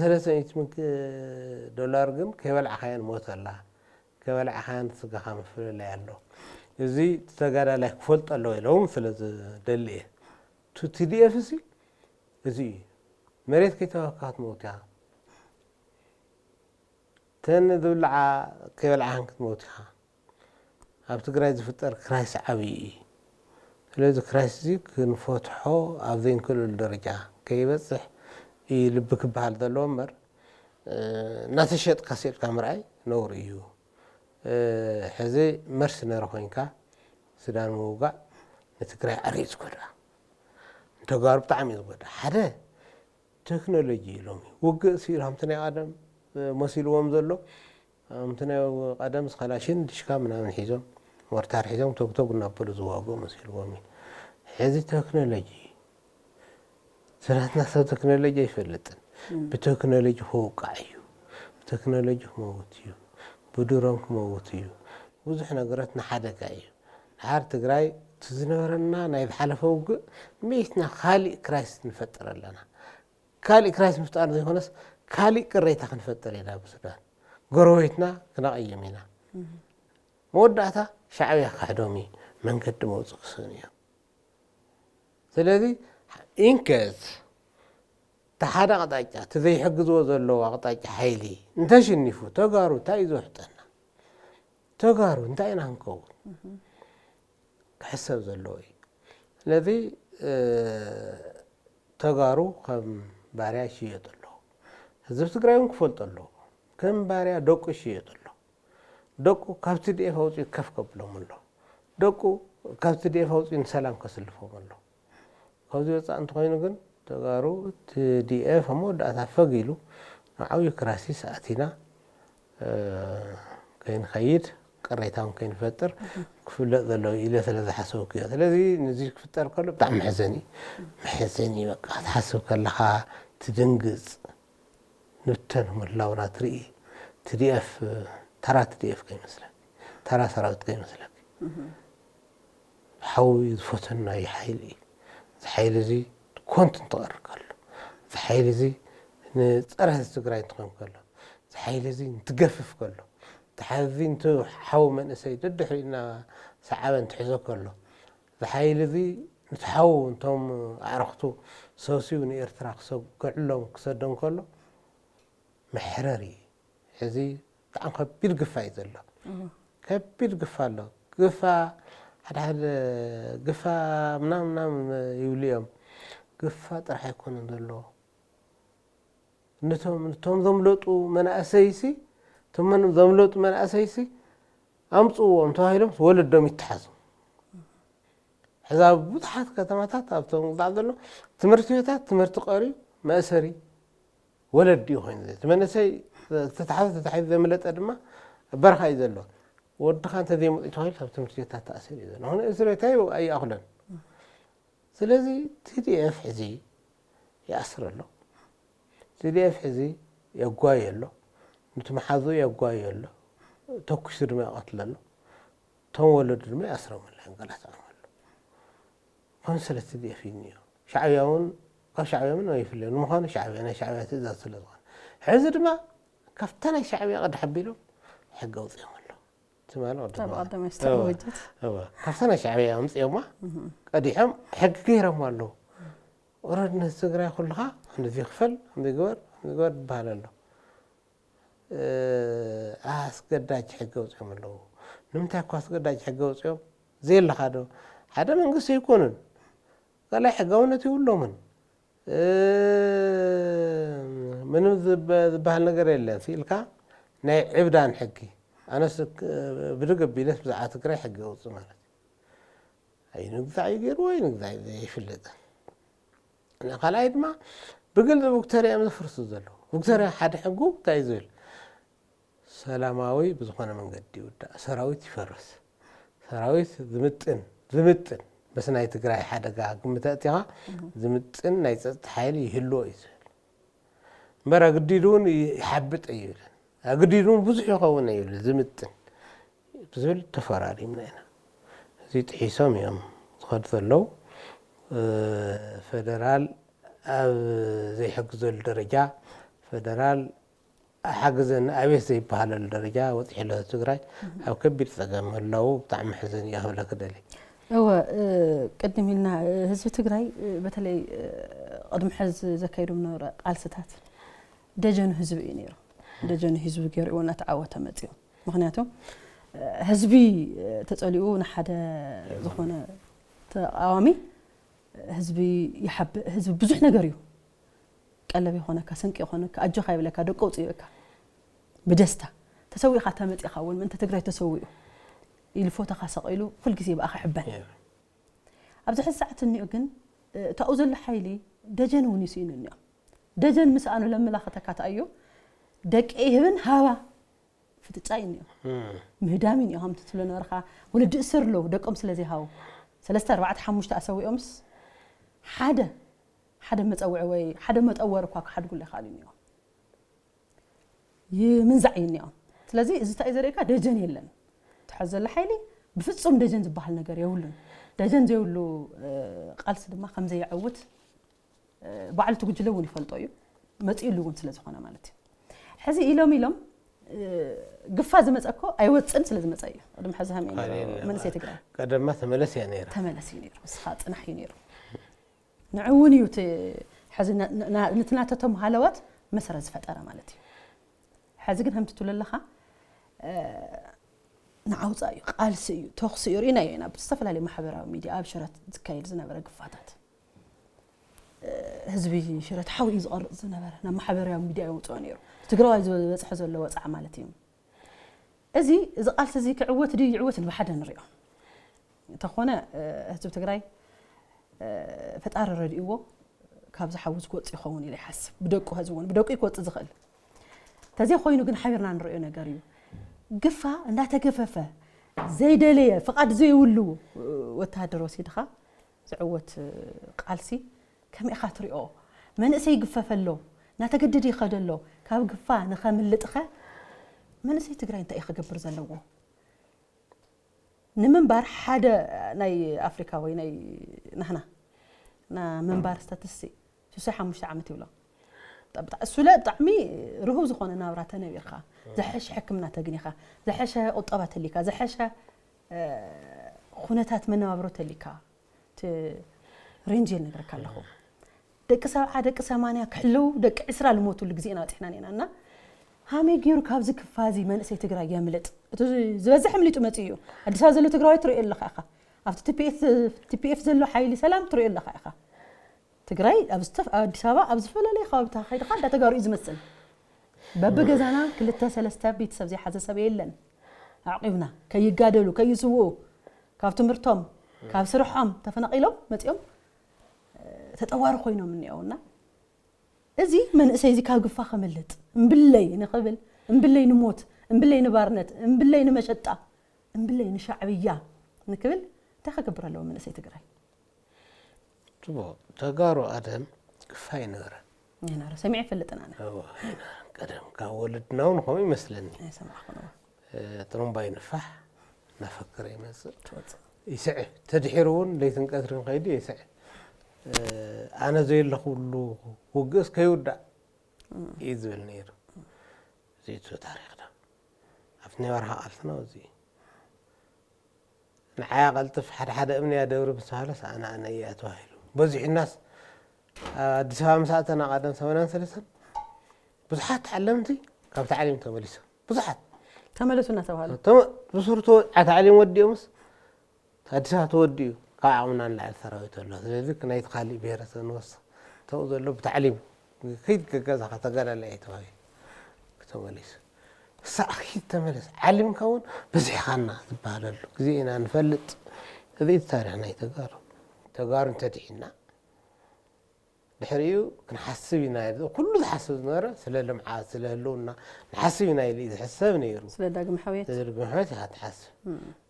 $300 ግን ከበልዓ ኻያን ሞተላ ከበልዓ ኻያን ስጋኻ መፍለላ ያለው እዚ ተጋዳላይ ክፈልጥ አለው ኢሎም ስለዝደልየ TDF እዚ መሬት ከይተዋካት ሞትያ ተን ዝብልዓ ከበልዓን ክትሞትያ ኣብ ትግራይ ዝፍጠር ክራይስ ዓብይ ስለዚ ክራይስ እዚ ክንፈትሖ ኣብ ዘይንክልል ደረጃ ከይበፅሕ ልብ ክበሃል ዘለዎ እምበር እናተሸጥካ ሲልካ ምርኣይ ነውር እዩ ሕዚ መርሰነሪ ኮይንካ ሱዳን ምውጋዕ ንትግራይ ዓርዩ ዝጎድኣ ተጋሩ ብጣዕሚ ዝጎድኣ ሓደ ቴክኖሎጂ ኢሎም ውግእ ሲሎም ናይ ቀደም መሲልዎም ዘሎ ናይ ቀደም ስካላሽን ዲሽካ ምናምን ሒዞም ሞርታር ሒዞም ቶክቶክ እናበሉ ዝዋግኡ መሲልዎም ሕዚ ቴክኖሎጂ ስራሕትና ሰብ ቴክኖሎጂ አይፈልጥን በቴክኖሎጂ ክውቃዕ እዩ በቴክኖሎጂ ክመውት እዩ ብድሮን ክመውት እዩ ብዙሕ ነገራት ንሓደጋ እዩ ድሓር ትግራይ ትዝነበረና ናይ ዝሓለፈ ውግእ ሜትና ካሊእ ክራይስ ንፈጥር ኣለና ካሊእ ክራይስ ምፍጣር ዘይኮነስ ካሊእ ቅሬታ ክንፈጥር ኢና ብሱዳን ጎረቤትና ክነቐይም ኢና መወዳእታ ሻዕብያ ካሕዶሚ መንገዲ መውፅእ ክስን እዮም ስለዚ ኢንከስ ተሓደ ኣቕጣጫ ተዘይሕግዝዎ ዘለዎ ኣቕጣጫ ሓይሊ እንተሸኒፉ ተጋሩ እንታይ ዝውሕጠና ተጋሩ እንታይ ኢና ክንከውን ክሕሰብ ዘለዎ እዩ ስለዚ ተጋሩ ከም ባርያ ይሽየጥ ኣለዎ ህዝቢ ትግራይ እውን ክፈልጦ ኣለዎ ከም ባርያ ደቁ ይሽየጥ ኣለዎ ደቁ ካብ TDF ኣውፅኡ ከፍ ከብሎም ኣሎ ደቁ ካብ TDF ኣውፅኡ ንሰላም ከስልፎም ኣሎ ካብዚ ወፃእ እንተኮይኑ ግን ተጋሩ TDF መወዳእታ ፈጊሉ ዓብዪ ክራይሲስ ኣቲና ከይንኸይድ ቅሬታውን ከይንፈጥር ክፍለጥ ዘለዎ ኢለ ስለዝሓሰብኩ እዮ ስለዚ ነዚ ክፍጠር ከሎ ብጣዕሚ መሕዘኒ በቃ ትሓስብ ከለኻ ትድንግፅ ንተን ምላውና ትርኢ TDF ተራ TDF ከይመስለክ ተራ ሰራዊት ከይመስለክ ሓዊ ዝፈተናይ ሓይሊ ዝሓይሊ እዚ ኮንት እንትቐር ከሎ ዝሓይሊ እዚ ንፀረ ህዝቢ ትግራይ እንትኾን ከሎ ዝሓይሊ እዚ እንትገፍፍ ከሎ ተሓዚ እንትሓው መንእሰይ ደድሕሪና ሰዓበ እንትሕዞ ከሎ ዝሓይሊ እዚ ንትሓው እንቶም ኣዕርኽቱ ሰብሲቡ ንኤርትራ ክዕሎም ክሰዶም ከሎ መሕረሪ ሕዚ ብጣዕሚ ከቢድ ግፋ እዩ ዘሎ ከቢድ ግፋ ኣሎ ግፋ ሓደ ግፋ ምናምን ይብሉ እዮም ግፋ ጥራሕ ኣይኮነን ዘሎ ነቶም ዘምለጡ መናእሰይሲ ቶም ዘምለጡ መናእሰይሲ ኣምፅዎም ተባሂሎም ወለዶም ይተሓዙ ሕዛ ብዙሓት ከተማታት ኣብቶም ግዛዕ ዘሎ ትምህርቲ ቤታት ትምህርቲ ቀርዩ መእሰሪ ወለዲ ኮይኑ መንእሰይ ተታሓዙ ዘምለጠ ድማ በረኻ እዩ ዘሎ ወድኻ እንተዘይመፅኡ ተባሂሉ ኣብ ትምህርቲ ቤታት ተኣሲሩ እዩ ዘሎ አሁን እስረታይ ኣይኣኽለን ስለዚ TDF ሕዚ ይኣስር ኣሎ TDF ሕዚ የጓይ ኣሎ ንትመሓዙ የጓይ ኣሎ ተኩሱ ድማ ይቐትል ኣሎ ቶም ወለዱ ድማ ይኣስሮም ኣሎ ይንገላትዖም ኣሎ ከምዚ ስለ TDF እዩ እኒኦ ሻዕብያ እውን ካብ ሻዕብያ ምን ኣይፍለዩ ንምዃኑ ሻዕብያ ናይ ሻዕብያ ትእዛዝ ስለ ዝኾነ ሕዚ ድማ ካብታ ናይ ሻዕብያ ቅዲ ሓቢሎም ሕጊ ኣውፅኦም ኣሎ قدم يستوجد كفتنا شعبية أمس يوما قديهم حق كيرهم والله وردنا السجرة كلها عند ذي خفل عند جوار بهالله أسقداج حق وصيام الله نمتى كواس قداج حق وصيام زي اللي هذا من قصة يكونن قال حقونه تقول من من بهالنجار اللي في الكا عبدان حقي أنا بدق بيلس بزعات كراي حق وص مالتي أي نقطع يجير وين نقطع يفلت أنا خلاص ما بقول بكتيريا من فرص زلوا بكتيريا حد حقه تايزل سلاماوي بزخانة من قدي ودا سراويت يفرس سراويت زمتن بس ناي تقراي حدا قام تأتيها زمتن ناي تحايلي يهلو يزل مرة قديدون يحبط أيول أقدرون بزح يخون أيول زمتن بزول تفراري من هنا زيت حسام يوم خد ذلو فدرال زي حق زول درجة فدرال حاجزن أبيس زي بحال الدرجة وتحله تجري أو كبير تجمع لو بتاع محزن ياهم لك دليل. هو قدم لنا هزب تجري بتلي قدم حز زكيرو من قال ستات دجن هزب إنير دجن هزب غير ونتعاوت متيو مغنياتهم هزبي تسأليه نحدا زخونة عوامي هزبي يحب هزب بزح نجاريو قلبي هونك سنك هونك أجو خايب لك دقوت يبكى بدسته تسوي خاتمت يخاون من أنت تقدر تسويه يلفوت خاصق إله كل جزء بأخ حبان أبزح الساعة إني أجن تأوزل حيلي دجن ونسين النيا دجن مسأنو لما لاختك أيو دك إيه من هوا في تتعيني مهدامين يهم تطلعنا رخا ولد أسر له دك أمس الذي هاو سلسة 4 حموش تأسوي أمس حدا متأوع وي حدا متأور كواك حد يقول لي خاليني من زعيني لازم إذا تأذريك دجن يلن تحزل حيلي بفتصم دجن زباح النجار يقولون دجن زي يقولوا قالس دم 5 يعوت بعل تقولون يفلطوا ما تقولون سلازم أنا مالتي حزي إلهم قفاز متأكو أيوة سنت لازم أتأيه أدم حزها من سيتقرأ قدر ما ثملس يعني ثملس ينير بس خاط نحي ينير نعوني وت حزي نتناتتهم هالوات مسرز فترة مالتي حزي قد هم تقول لها نعوز أيو قال سيو تخسي يورينا ينا بتصفل على محبرة ميديا أبشرت ذكاير زنابرة قفاتات هزبي شرت حاول يزقر زنابرة نما محبرة ميديا وتوانيرو تقرأ إذا بس حزوا اللي وسع مالتهم إذا قالت زي كعوت دي عوت بحدا نريهم تخونا هزب تقرأي فتار الراديو كابز حوز قوت يخوني اللي حس بدقوا هزون بدقوا يقوت زخل تزي خوينو كن حبرنا نريو نجاريو قفا لا تقففه زي دليه فقد زي ولو وتهدرو سيدخا زعوت قالسي كم يخاطريو من سي يقففلو نا تقدد يخدلو كاب قفا نخملطخه من سي تግራይ እንታይ ይخገብር ዘለዎ ንምንባር ሓደ ናይ ኣፍሪካ ወይ ናይ ናህና ና መንባር ስታትስቲ 65 ዓመት ይብሎ እሱለ ብጣዕሚ ርሁብ ዝኾነ ናብራ ተነቢርካ ዘሐሽ ሕክምና ተግኒኻ ዘሐሽ ቁጠባ ተሊካ ዘሐሽ ኩነታት መነባብሮ ተሊካ ሬንጅ ነገርካ ኣለኹ ደቂ 70 ደቂ 80 ክሕልው ደቂ 20 ልሞቱ ግዜና ወጥሕና ነና هامي جيرو كابز كفازي من سي تقرا يملط زبزح مليطو متيو اديس ابا زلو تقراي تري الله خاخا افت تي بي اف زلو حيلي سلام تري الله خاخا تقراي ابستف اديس ابا ابز فلالي خابتا خيد خا تقارو يزمسل ببغزانا كلتا سلستا بيت سب زي حزسب يلن عقبنا كيغادلو كيسوو كاف تمرتهم كاف سرحهم تفنقيلو متيوم تطوار خوينو منيونا ازي من اسيزي كاغفا خملط امبلي نقبل امبلي نموت امبلي نبارنت امبلي نمشطا امبلي نشعبيا نكبل تخكبر له من اسي تግራይ تبو تغارو ادم كفاي نغره انا سمعي فلطنا انا قدم كولدناو نخو يمسلني سمعخنا طرم باي نفح نفكر يمس يسع تدحيرون ليتن قدرن قيدي يسع أنا زي اللي خلو وقص كيودا يزول نير زي تو تاريخنا أفني ورها ألفنا وزي نحيا قلت في حد أمني أدور بسهالة أنا يأتواهلو بزح الناس دسها مساعة أنا قادم سوينا ثلاثة بزحات تعلمتي كم تعليم تمليسه بزحات تملسنا سوالو بصورته تعليم ودي أمس دسها توديو قاعمنا على ثروت الله ذلك نايت خالي بيرس نص توصل له بتعليم كيد كذا خطقال على ايتواي كتمليس صاحي تملس علم كون بزحنا تبالل زينا نفلط هذه التاريخ ناي تقار انت تحنا بحريو كنحسبنا كله حسب نرى سلا لمعات سلا لونا نحسبنا اللي حسبنا يرو سلا داقم حويت داقم حويت هتحسب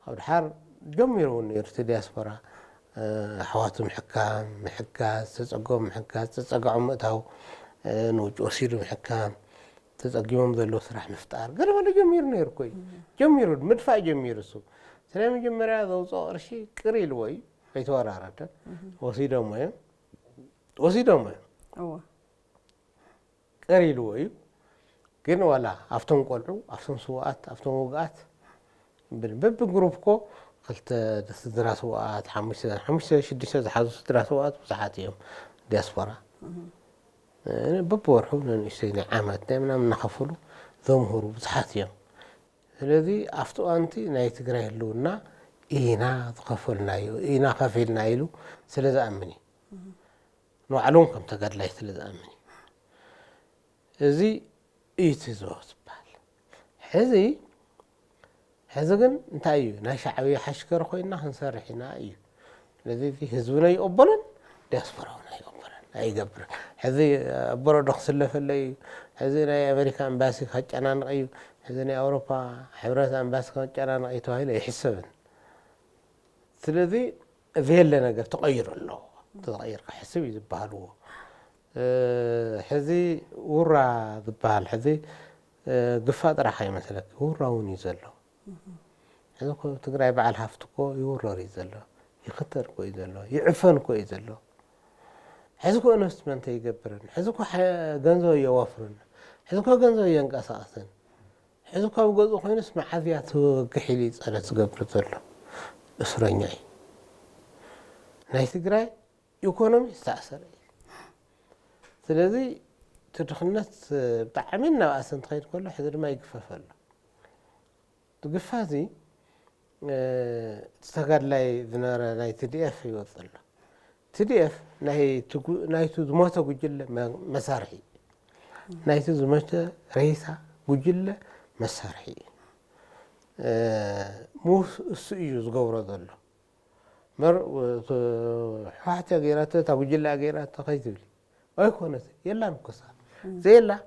او الحار جميرون يرتدي اسبرا حواتم حكام محكاز تزقوم محكاز تزقعوا متاو نوج وسير محكام تزقيهم ذلو سرح مفتار قالوا ولا جمير نير كوي جمير مدفع جمير سو سلام جمير هذا وصار شيء قريل وي بيتورا رات وسيدهم اوه قريلو أيو كن ولا أفتون قلو أفتون سوات أفتون وقات بب جروبكو قلت دراسات حمش شديش حاسس دراسات وساعاتهم دياسبورا ببورحو لنشتري عامات دائما من نخفلو ظمهرو بسحاتهم الذي أفتو أنتي نايت جراه لونا إينا تقفلنا يو إينا خفيلنا يلو سلذا أمني نوعلون كم تقدر لا سلذا أمني هذي إيتزوت بال هذا جن نتايو ناشعبي حشكر خوينا هنسرحنا أيو الذي في حزبنا يقبلن دياسبورانا يقبلن أي قبر هذي برا دخل له في اللي هذي أمريكا أمباسي خج أنا نقيو هذي أوروبا حبرات أمباسي خج أنا نقيتها هاي يحسبن الذي ذي اللي نقدر تغير الله تغير حسب يذبحلو هذي ورا ذبحل هذي قفات راح مثلا ورا ونيزله هذا كو تقرأ بعد هفتكو يورا يزله يخطر كو يزله يعفن كو يزله هذا كو انستمنت يقبرن هذا كو جنزو يوفرن هذا كو جنزو ينقصاصن هذا كو بقول خوينس معذيات كحيلي صار تقبر زله اسرنياي ناي تقرأ يكونم يستأثر ስለዚህ تدخلنت بعملنا أصلا تخيل كله حذر ما يقفف له تقفازي تستقر لي ذنار ناي TDF يوصل له TDF ناي تزمته وجل مسارحي ناي تزمته رئيسة وجل مسارحي مو السيوز قورة ذله مر حتى غيرته توجل غيرته تخيل أي كونت يلا نقصها زيلا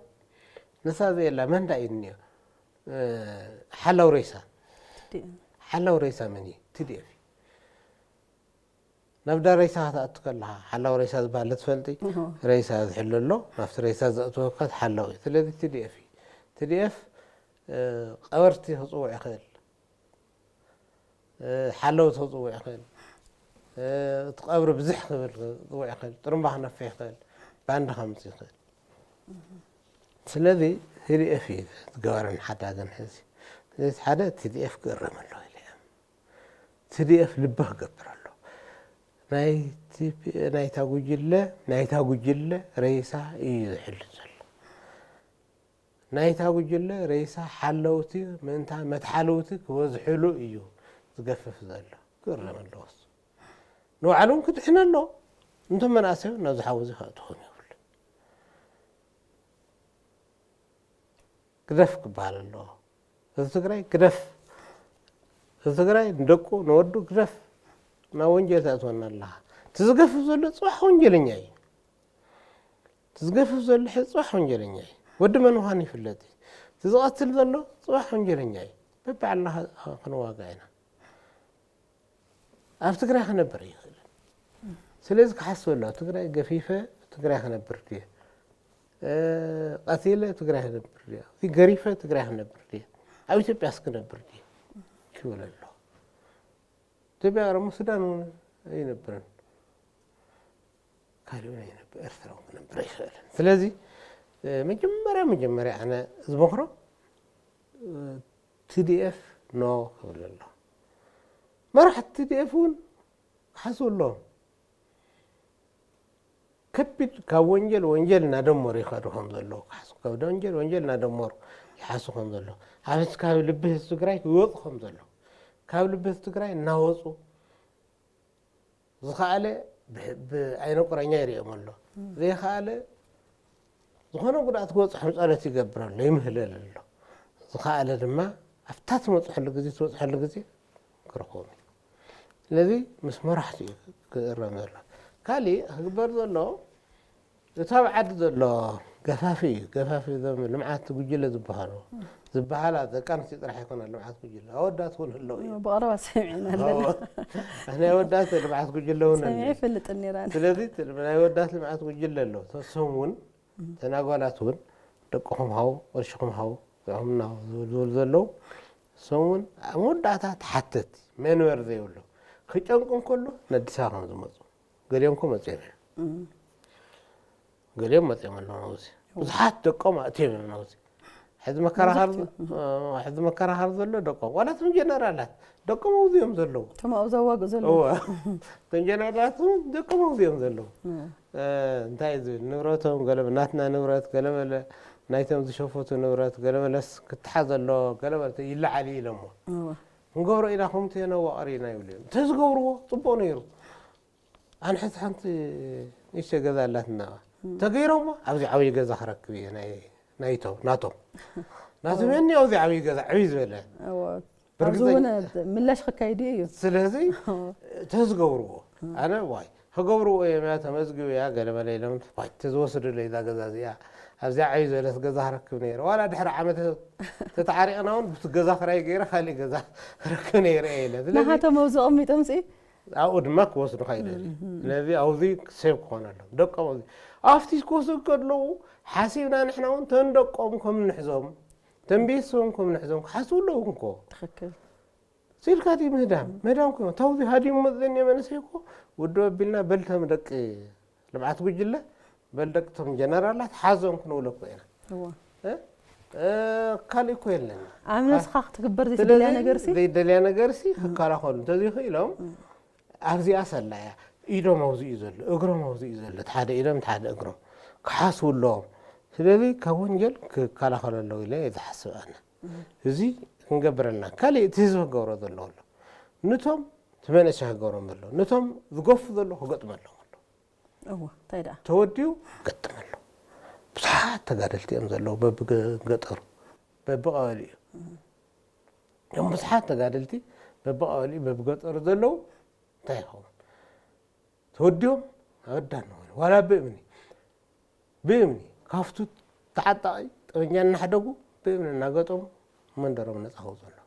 نسا زيلا من دايني حلا وريسا مني TDF نبدأ ريسا أتكلها حلا وريسا زبالة فلتي ريسا زحل له نفس ريسا زأتوقت حلا ثلاثة TDF قورتي هصوع خيل حلو هصوع خيل تقبر بزح ضوء خيل ترمبح نفي خيل باند خمسة خيل سلذي TDF تقارن حدا جن هذي ليش حدا TDF قرم الله إليهم TDF لبه قبر الله ناي تاجوجله رئيسة يحل زل ناي تاجوجله رئيسة حلوتي من تا متحلوتي وزحلو إيو تقفف زل قرم الله نو علوم كده إحنا الله أنتم من أسير نزحوزي خاتهم يقول قدفك بحال الله تذكري قدف تذكري ندقو نودو قدف ما ونجل تأتونا الله تزقف زل صح ونجلني تزقف زل صح ونجلني ود من وهاني في الذي تزقتل زل صح ونجلني ببع الله خنوا واقعنا أفتكر إحنا بريء سلزك حس ولا تقرأ جفيفة تقرأ إحنا بريء قتيلة تقرأ إحنا بريء في قريفة تقرأ إحنا بريء أو تبي أسكن بريء شو ولا الله تبي أرى مسودان أي نبرن قالوا أي نبر أرثروا من بريء سلزي مجمرة أنا زبخرة TDF نو ولا الله ما راح TDFون حسوا لهم كبت كونجل نادمر يخدوهم ذلوا حسوا كونجل نادمر يحسوهم ذلوا هذا كاب لبه السكراي يوضهم ذلوا كاب لبه السكراي ناوصوا زخالة بعين قرنيا يريهم الله ذي خالة زخانة قد أتقول حمص تجبر لا يمهل الله زخالة لما أفتات مصحل جزي كرقومي الذي مسمار حتى كرمال كالي أكبر ذلوا يتابع عدد ذلوا قفافي ذا لمعات وجيله زبحاله ذا كانت راح يكون لمعات وجيله أودات هون اللو بقرا سمعنا لنا إحنا أودات لمعات وجيله هون سمعي فلت النيران الذي من أودات لمعات وجيله له تسمون تناقلاتون دقهم هاو ورشهم هاو همنا ذلوا سمون أوداتها تحتت من ورد يقوله خيانكم كله ندساهم زمزم قريمكم مزينة قريم مزينة الله نوزي ብዙሓት ደቆም ኣእትዮም እዮም ናብዚ ሕዚ መከራኸሪ ዘሎ ደቆም ዋላቶም ጀነራላት ደቆም ኣውዚኦም ዘለዉ እቶም ኣብኡ ዘዋግኡ ዘለዉ እቶም ጀነራላት ደቆም ኣውዚኦም ዘለዉ እንታይ ዝብል ንብረቶም ገለመ ናትና ንብረት ገለመለ ናይቶም ዝሸፈቱ ንብረት ገለመለስ ክትሓዝ ኣለዎ ገለመለ ይለዓል ኢሎሞ ንገብሮ ኢና ከምቲ ነዋቕር ኢና ይብሉ እዮም እንተዝገብርዎ ፅቡቕ ነይሩ ኣነ ሕዚ ሓንቲ ንእሽተይ ገዛ ኣላትና ተገይሮሞ ኣብዚ ዓብዪ ገዛ ክረክብ እየ ናቶም ናቶም የኒ ኣብዚ ዓብዪ ገዛ ዕብይ ዝበለ ኣብዚ እውን ምላሽ ክካይድ እዩ ስለዚ ተዝገብርዎ ኣነ ዋይ ክገብርዎ እዮም እያ ተመዝጊቡ እያ ገለመለ ኢሎም ዋይ ተዝወስዱለ እዛ ገዛ እዚኣ ኣብዚ ዓብዪ ዝበለት ገዛ ክረክብ ነይረ ዋላ ድሕሪ ዓመት ተተዓሪቕና እውን ብቲ ገዛ ክራይ ገይረ ካሊእ ገዛ ክረክብ ነይረ ኢለ ናሃቶም ኣብኡ ቀሚጦም ፅ ኣብኡ ድማ ክወስዱ ከይደል ስለዚ ኣብዚ ሰብ ክኾን ኣሎ ደቆም ኣብዚ ኣብቲ ክወስዱ ከለዉ ሓሲብና ንሕና እውን ተንደቆም ከም ንሕዞም ተንቤሶም ከም ንሕዞም ክሓስቡ ኣለዉ እንኮ ትኽክል ሲልካ ዲ ምህዳም ኮይኑ ታውዚ ሃዲሙ መፅዘን የመነሰይ እኮ ውድ ኣቢልና በልቶም ደቂ ልምዓት ጉጅለ በልደቅቶም ጀነራላት ሓዞም ክንብለኮ ኢና ካልእ እኮ የለና ኣምነስኻ ክትግበር ዘይተደልያ ነገርሲ ዘይደልያ ነገርሲ ክከላኸሉ እንተዘይኽኢሎም ኣብዚኣ ሰላያ ኢዶም ኣውዚ እዩ ዘሎ እግሮም ኣውዚ እዩ ዘሎ ሓደ ኢዶም ሓደ እግሮም ክሓስቡ ኣለዎም ስለዚ ካብ ወንጀል ክከላኸሉ ኣለዉ ኢለ ዝሓስብ ኣነ እዚ ክንገብረልና ካልእ እቲ ህዝቢ ክገብሮ ዘለዎ ኣሎ ነቶም ትመንእሰይ ክገብሮም ኣሎ ነቶም ዝገፉ ዘሎ ክገጥመሎም እንታይ ደኣ ተወዲኡ ገጥም ኣሎ ብዙሓት ተጋደልቲ እዮም ዘለዉ በብገጠሩ በብቐበሊኡ እዮም ብዙሓት ተጋደልቲ በብቐበሊኡ በብገጠሩ ዘለዉ እንታይ ይኸውን ተወዲኦም ኣወዳን ነው ዋላ ብእምኒ ካፍቱ ተዓጣቂ ጠበኛ እናሓደጉ ብእምኒ እናገጠሙ መንደሮም ነፃ ከውፅኡ ኣለዉ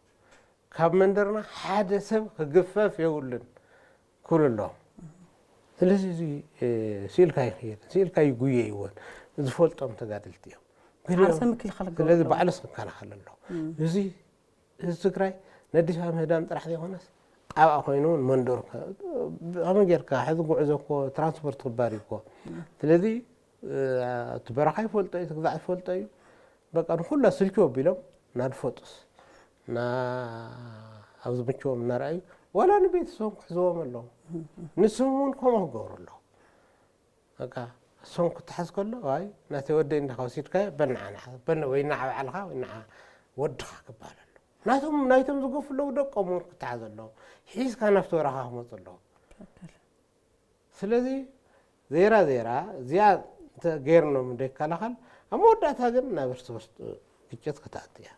ካብ መንደርና ሓደ ሰብ ክግፈፍ የብሉን ክብሉ ኣለዎም ስለዚ እዚ ሲኢልካ ይኽየድ ሲኢልካ ይጉየ ይወን ዝፈልጦም ተጋደልቲ እዮም ስለዚ ባዕሉስ ክከላኸል ኣለዎ እዚ ትግራይ ነዲስ ኣበባ ምህዳም ጥራሕ ዘይኮነስ ጣብኣ ኮይኑ መንደሩ ከመይ ጌርካ ሕዚ ጉዕዞ እኮ ትራንስፖርት ክባር እዩ እኮ ስለዚ እቲ በረኻ ይፈልጦ እዩ ትግዛዕ ይፈልጦ እዩ በቃ ንኩላ ስልኪ ኣቢሎም ናድፈጡስ ኣብዚ ምችዎም እናርኣዩ ዋላ ንቤተሰቦም ክሕዝቦም ኣለዎ ንሶም እውን ከምኡ ክገብሩ ኣለዉ በቃ እሶም ክትሓዝ ከሎ ዋይ ናተይ ወደይ እንዳካውሲድካዮ ወይ ናዓ ባዕልካ ወይ ናዓ ወድኻ ክበሃል ኣሎ ናይቶም ዝገፉ ኣለዉ ደቆም እውን ክትሓዝ ኣለዎ ሒዝካ ናብቲ በረኻ ክመፁ ኣለዉ ስለዚ ዜራ እዚኣ ገይርኖም እንደይከላኸል ኣብ መወዳእታ ግን ናብ እርስ በርስ ግጭት ክትኣቱ እያ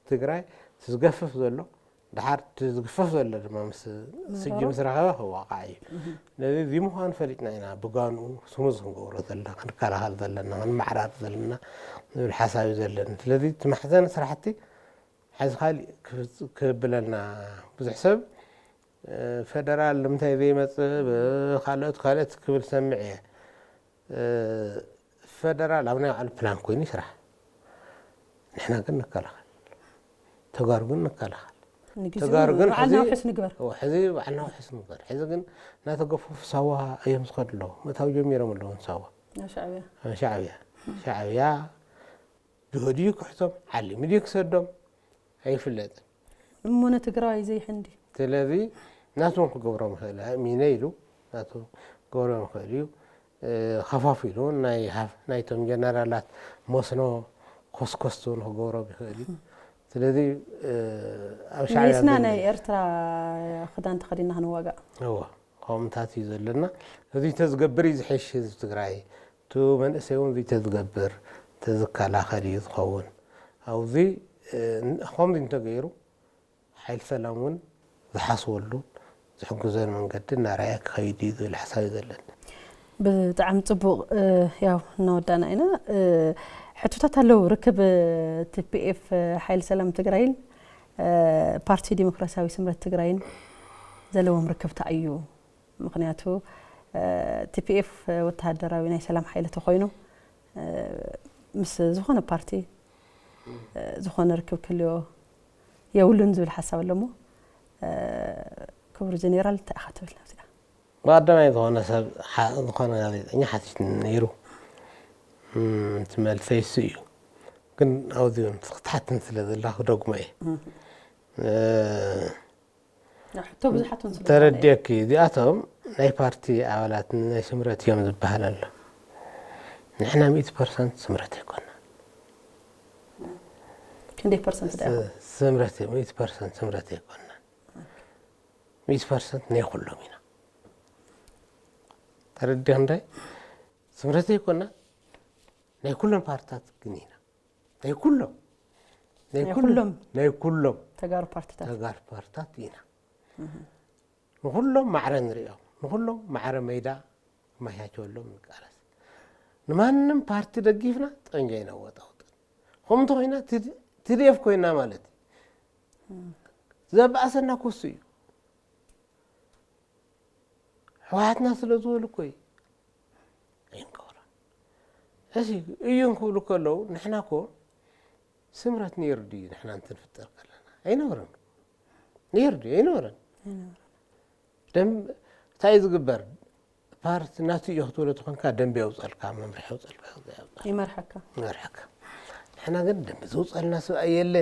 ትግራይ ትዝገፍፍ ዘሎ ድሓር ትዝግፈፍ ዘሎ ድማ ምስ ስጂ ምስ ረኸበ ክዋቃዕ እዩ ነዚ እዚ ምዃኑ ፈሊጥና ኢና ብጓንኡ ስሙዝ ክንገብሮ ዘለና ክንከላኸል ዘለና ክንመዕራር ዘለና ዝብል ሓሳብ እዩ ዘለና ስለዚ እቲ ማሕዘን ስራሕቲ ሕዚ ካሊእ ክብለልና ብዙሕ ሰብ ፌደራል ንምንታይ ዘይመፅእ ካልኦት ክብል ሰምዕ እየ ፌደራል ኣብ ናይ ባዕሉ ፕላን ኮይኑ ይስራሕ ንሕና ግን ንከላኸል ተጋሩ ግን ንከላኸል ተጋሩ ግን ባዕልና ውሕስ ንግበር ሕዚ ባዕልና ውሕስ ንግበር ሕዚ ግን እናተገፈፉ ሳዋ እዮም ዝኸዱ ኣለዉ መታዊ ጀሚሮም ኣለዉ ሳዋ ሻዕብያ ድህድዩ ክሕቶም ዓሊሙ ድዩ ክሰዶም ኣይፍለጥን እሙነ ትግራዋይ ዘይሕንዲ ስለዚ ናቶም ክገብሮም ይኽእል እሚነ ኢሉ ናቶም ክገብሮም ይኽእል እዩ ከፋፊሉ ናይቶም ጀነራላት መስኖ ኮስኮስቱ ክገብሮም ይኽእል እዩ ስለዚ ኣብ ሻዕብያ ናይ ኤርትራ ክዳን ተኸዲና ክንዋጋእ ከምታት እዩ ዘለና እዚ ተዝገብር እዩ ዝሕሽ ህዝቢ ትግራይ እቲ መንእሰይ እውን እዚ ተዝገብር ተዝከላኸል እዩ ዝኸውን ኣብዚ ከምዚ እንተገይሩ ሓይሊ ሰላም እውን ዝሓስበሉ ዝሕግዘን መንገዲ እናርኣየ ክኸይድ እዩ ዝብል ሓሳብ እዩ ዘለና ብጣዕሚ ፅቡቕ ያው እናወዳእና ኢና ሕቶታት ኣለዉ ርክብ ቲፒኤፍ ሓይሊ ሰላም ትግራይን ፓርቲ ዲሞክራሲያዊ ስምረት ትግራይን ዘለዎም ርክብታ እዩ ምክንያቱ ቲፒኤፍ ወተሃደራዊ ናይ ሰላም ሓይሊ ተኮይኑ ምስ ዝኾነ ፓርቲ ዝኾነ ርክብ ክልዮ የብሉን ዝብል ሓሳብ ኣሎ ሞ ክቡር ጀኔራል እንታይ ኢኻ ትብል ናብዚኣ ብቀዳማይ ዝኾነ ሰብ ዝኾነ ጋዜጠኛ ሓቲት ነይሩ تملسيس እዩ ግን ኣውዚውን ተሓትን ስለ ዘላኹ ደጉመ እየ ሕቶ ብዙሓትን ስለ ተረዲእኪ እዚኣቶም ናይ ፓርቲ ኣባላት ናይ ስምረት እዮም ዝበሃል ኣሎ ንሕና 100% ስምረት ኣይኮና ክንደይ ፐርሰንት ዳ ስምረት 100% ስምረት ኣይኮና 100% ናይ ኩሎም ኢና ተረዲእ እንዳይ ስምረት ኣይኮና ናይ ኩሎም ፓርቲታት ግን ኢና ናይ ኩሎም ተጋሩ ፓርቲታት ኢና ንኩሎም ማዕረ ንሪኦም ንኩሎም ማዕረ ሜዳ ማያቸወሎም ንቃለስ ንማንም ፓርቲ ደጊፍና ጠንጃ ይነወጣውጥ ከምቲ ኮይና ትድኤፍ ኮይና ማለት ዘባእሰና ኮሱ እዩ ሕወሓትና ስለ ዝበሉ ኮይ ይንከውራ እሺ እዩ ንክብሉ ከለዉ ንሕና ኮ ስምረት ነይርዱ እዩ ንሕና እንትንፍጠር ከለና ኣይነበረን ነይርዱ ኣይነበረን ደም እንታይ ዝግበር ፓርቲ ናቱ እዩ ክትብሎ ትኾንካ ደንቢ የውፀልካ መምርሒ የውፀልካ ይመርሐካ ንሕና ግን ደንቢ ዘውፀልና ሰብ ኣየለ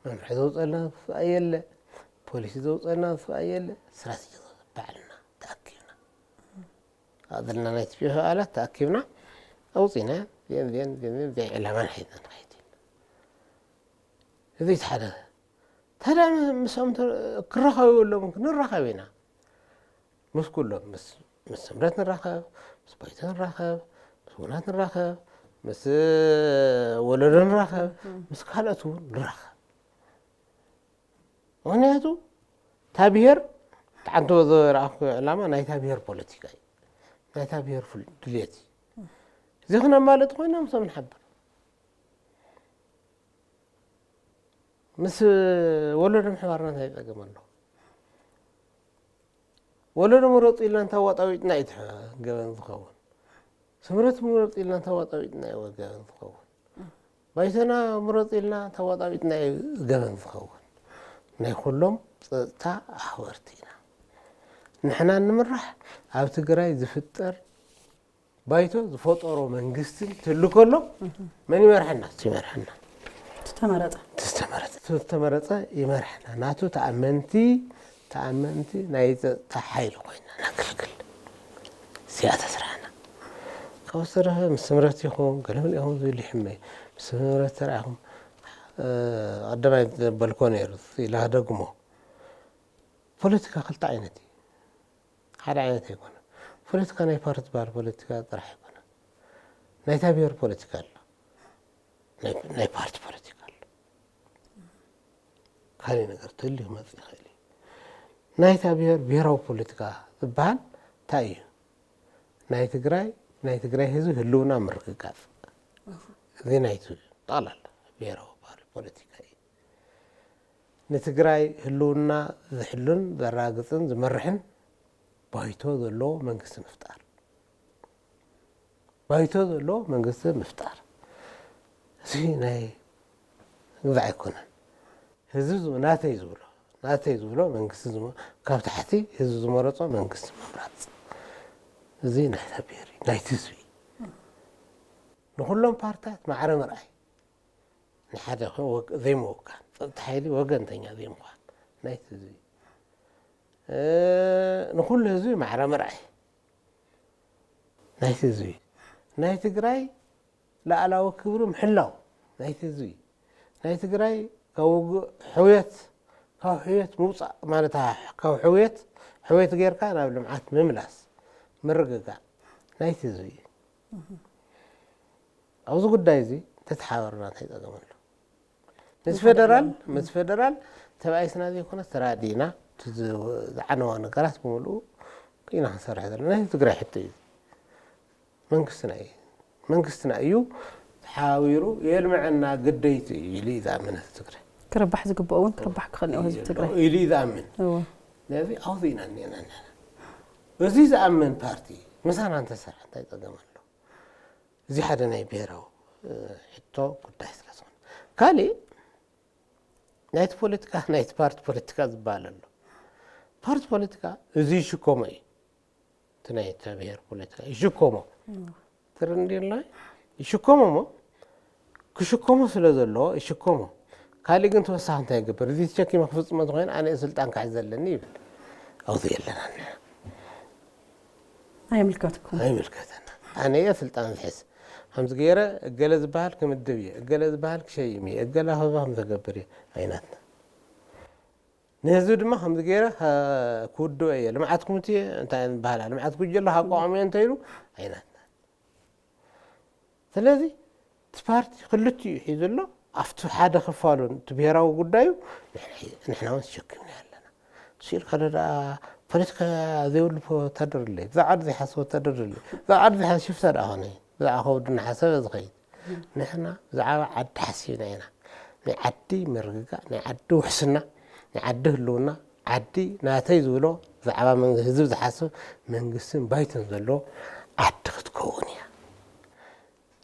መምርሒ ዘውፀልና ሰብ ኣየለ ፖሊሲ ዘውፀልና ሰብ ኣየለ ስትራቴጂ ባዕልና ተኣኪብና ኣዘልና ናይ ትፒኦ ኣላት ተኣኪብና ኣውፂና ዘይ ዕላማን ሒዝና ንኸይድ እዚ ሓደ ታዲያ ምስኦም ክረኸብሎም ንራኸብ ኢና ምስ ኩሎም ምስ ስምረት ንራኸብ ምስ ባይቶ ንራኸብ ምስ ውናት ንራኸብ ምስ ወለዶ ንራኸብ ምስ ካልኦት እውን ንራኸብ ምክንያቱ እታ ብሄር ጣዓንቶ ዝረኣኹ ዕላማ ናይታ ብሄር ፖለቲካ እዩ ናይታ ብሄር ድልየት እዩ እዚ ክነማለጥ ኮይና ምሶም ንሓብር ምስ ወለዶ ምሕባርና እንታይ ይጠቅም ኣሎ ወለዶ ምረጡ ኢልና እንታዋጣዊጥና እዩ ገበን ዝኸውን ስምረት ምረጡ ኢልና እንታዋጣዊጥና እዩ ገበን ዝኸውን ባይቶና ምረጡ ኢልና እንታዋጣዊጥና እዩ ገበን ዝኸውን ናይ ኩሎም ፀጥታ ኣኽበርቲ ኢና ንሕና ንምራሕ ኣብ ትግራይ ዝፍጠር ባይቶ ዝፈጠሮ መንግስቲ ትህሉ ከሎ መን ይመርሐና ይመርሐና ተመረፀ ይመርሐና ናቱ ተኣመንቲ ናይ ፀጥታ ሓይሊ ኮይና ነግልግል እዚኣ ተስራሕና ካብኡ ዝተረፈ ምስ ስምረት ኢኹም ገለመል ኢኹም ዝብል ይሕመይ ምስ ስምረት ተረኣኹም ቀዳማይ ዘበልኮ ነይሩ ኢላ ደግሞ ፖለቲካ ክልተ ዓይነት እዩ ሓደ ዓይነት ኣይኮነ ፖለቲካ ናይ ፓርቲ በሃል ፖለቲካ ጥራሕ ኣይኮነ ናይታ ብሄር ፖለቲካ ኣሎ ናይ ፓርቲ ፖለቲካ ኣሎ ካሊእ ነገር ትህሉ ክመፅእ ይኽእል እዩ ናይታ ብሄር ብሄራዊ ፖለቲካ ዝበሃል እንታይ እዩ ናይ ትግራይ ህዝቢ ህልውና ምርግጋፅ እዚ ናይቱ ጠቕላላ ብሄራዊ ፖለቲካ እዩ ንትግራይ ህልውና ዝሕሉን ዘራግፅን ዝመርሕን ባይቶ ዘለዎ መንግስቲ ምፍጣር እዚ ናይ ግዛዕ ኣይኮነን ህዝቢ ናተይ ዝብሎ መንግስቲ ካብ ታሕቲ ህዝቢ ዝመረፆ መንግስቲ ምምራፅ እዚ ናይታ ብሄር ናይቲ ህዝቢ ንኩሎም ፓርቲታት ማዕረ ምርኣይ ንሓደ ዘይምውካን ፀጥታ ሓይሊ ወገንተኛ ዘይምኳን ናይቲ ህዝቢ ንኩሉ ህዝቢ ማዕረ ምርኣይ ናይቲ ህዝቢ ናይ ትግራይ ላዕላዊ ክብሪ ምሕላው ናይቲ ህዝቢ ናይ ትግራይ ካብ ሕውየት ምውፃእ ማለት ካብ ሕውየት ጌርካ ናብ ልምዓት ምምላስ ምርግጋእ ናይቲ ህዝቢ ኣብዚ ጉዳይ እዚ ተተሓበርና እንታይ ይጠቅመሉ ምስ ፌደራል ተባኢስና ዘይኮነ ተራዲና ዝዓነዋ ነገራት ብምልኡ ኢና ክንሰርሕ ዘለና ናይ ትግራይ ሕቶ እዩ መንግስትና እዩ ተሓቢሩ የልምዐና ግደይቲ እዩ ኢሉ ዝኣመነት ትግራይ ክርባሕ ዝግብኦ እውን ክርባሕ ክኽእል እኒኦ ህዝቢ ትግራይ ኢሉ ዝኣምን ነዚ ኣውዚእና እኒአና እዚ ዝኣምን ፓርቲ ምሳና እንተሰርሐ እንታይ ይጠቅም ኣሎ እዚ ሓደ ናይ ብሄራዊ ሕቶ ጉዳይ ስለዝኾነ ካሊእ ናይቲ ፖለቲካ ናይቲ ፓርቲ ፖለቲካ ዝበሃል ኣሎ ፓርቲ ፖለቲካ እዚ ይሽከሞ እዩ እቲ ናይታ ብሄር ፖለቲካ ይሽከሞ ትርንዲላ ይሽኮሞ ክሽኮሞ ስለዘለዎ ይሽኮሞ ካሊ ግን ተወሳኺ እንታይ ይግበር እዚ ተሸኪመ ክፍፅሞ ዝኾይን ኣነ ስልጣን ክሕዝ ዘለኒ ይብል ኣውዚ የለና ኣይምልከተና ኣነ እየ ስልጣን ዝሕዝ ከምዚ ገይረ እገለ ዝበሃል ክምድብ እየ እገለ ዝበሃል ክሸይም እየ እገለ ከም ዘገብር እየ ኣይናትና ንህዝቢ ድማ ከምዚ ገይረ ክውድኦ እየ ልምዓት ኮሚቴ እንታይ ንበሃላ ልምዓት ጉጅለ ኣቋቁሞ እየ እንተይሉ ኣይናትና ስለዚ እቲ ፓርቲ ክልቲኡ ሒዙ ኣሎ ኣብቲ ሓደ ክፋሉን እቲ ብሄራዊ ጉዳዩ ንሕና እውን ተሸኪምና ኣለና ስኢልካ ደኣ ፖለቲካ ዘይብሉ ወታደር ኣሎ ብዛዕባ ዓዲ ዘይሓስብ ወታደር ኣሎ ብዛዕባ ዓዲ ዘይሓስብ ሽፍታ ደኣ ኾነ ብዛዕባ ከውዲ እናሓሰበ ዝኸይድ ንሕና ብዛዕባ ዓዲ ሓሲብና ኢና ናይ ዓዲ ምርግጋእ ናይ ዓዲ ውሕስና ናይ ዓዲ ህልውና ዓዲ ናተይ ዝብሎ ብዛዕባ ህዝቢ ዝሓስብ መንግስትን ባይትን ዘለዎ ዓዲ ክትከውን እያ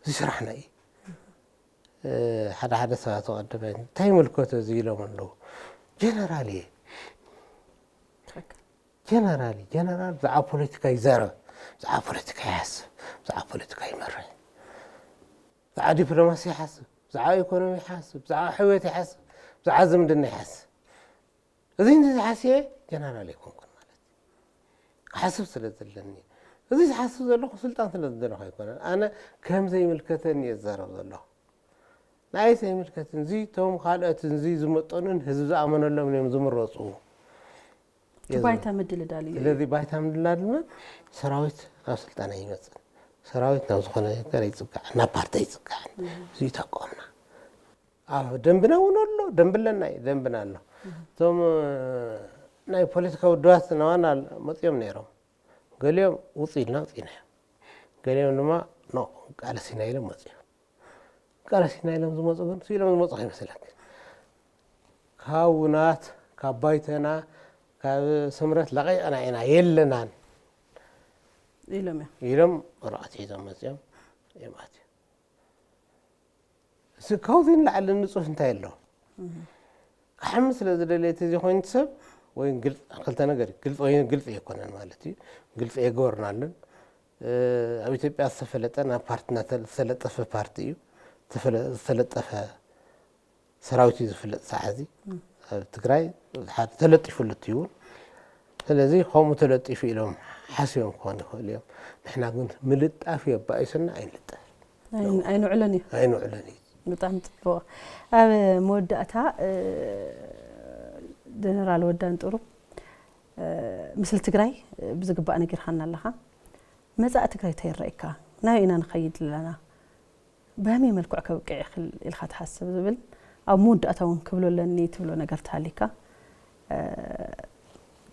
እዚ ስራሕና እዩ ሓደ ሰባት ተቐደመ እንታይ ምልከቶ እዚ ኢሎም ኣለዉ ጀነራል እየ ጀነራል ብዛዕባ ፖለቲካ ይዛረብ ብዛዕባ ፖለቲካ ይሓስብ ብዛዕባ ፖለቲካ ይመርሕ ብዛዕባ ዲፕሎማሲ ይሓስብ ብዛዕባ ኢኮኖሚ ይሓስብ ብዛዕባ ሕውየት ይሓስብ ብዛዕባ ዝምድና ይሓስብ እዚ እንተዝሓስየ ጀነራል ኣይኮንኩን ማለት ክሓስብ ስለ ዘለኒ እዚ ዝሓስብ ዘለኹ ስልጣን ስለ ዝደለኹ ኣይኮነን ኣነ ከም ዘይምልከተኒ እየ ዝዛረብ ዘለኹ ናይ ዘይምልከትን እዚ ቶም ካልኦትን እዚ ዝመጠኑን ህዝቢ ዝኣመነሎም እዮም ዝምረፁ ባይታ ምድልዳል እዩ ስለዚ ባይታ ምድልዳል ድማ ሰራዊት ናብ ስልጣን ኣይመፅን ሰራዊት ናብ ዝኾነ ነገር ይፅጋዕ ናብ ፓርቲ ይፅጋዕ እዚ ተቋምና ኣብ ደንብና እውን ኣሎ ደንብለና እዩ ደንብና ኣሎ እቶም ናይ ፖለቲካ ውድባት ናዋና መፅኦም ነይሮም ገሊኦም ውፅኢልና ውፅኢና እዮም ገሊኦም ድማ ቃለሲና ኢሎም መፅኦም ቃለሲና ኢሎም ዝመፁ ግን ስኢሎም ዝመፁ ይመስለክ ካብ ውናት ካብ ባይተና ካብ ስምረት ለቐይቕና ኢና የለናን ኢሎም ወረቐት ሒዞም መፅኦም እዮም ኣትዮም እዚ ካብዚ ንላዕሊ ንፁህ እንታይ ኣለዎ ክሓምስ ስለ ዝደለየት እዚ ኮይኑ ሰብ ወይ ክልተ ነገር ግልፂ የኮነን ማለት እዩ ግልፂ የገበርናለን ኣብ ኢትዮጵያ ዝተፈለጠ ናብ ፓርቲና ዝተለጠፈ ፓርቲ እዩ ዝተለጠፈ ሰራዊት እዩ ዝፍለጥ ሰዓዚ ኣብ ትግራይ ተለጢፉሉ እዩ ስለዚ ከምኡ ተለጢፉ ኢሎም ሓሲቦም ክኾን ይኽእል እዮም ንሕና ግን ምልጣፍ የባኢሱና ኣይንልጠፍ ኣይንዕለን እዩ በጣም ጥሩ ኣብ መወዳእታ ጀነራል ወዳን ጥሩ ምስሊ ትግራይ ብዝግባእ ነጊርካና ኣለኻ መጻእ ትግራይ ተይረአካ ናይ ኢና ንኸይድ ኣለና በመይ መልክዕ ከብቅዕ ይኽእል ኢልካ ትሓስብ ዝብል ኣብ መወዳእታ እውን ክብሎለኒ ትብሎ ነገር ተሃሊካ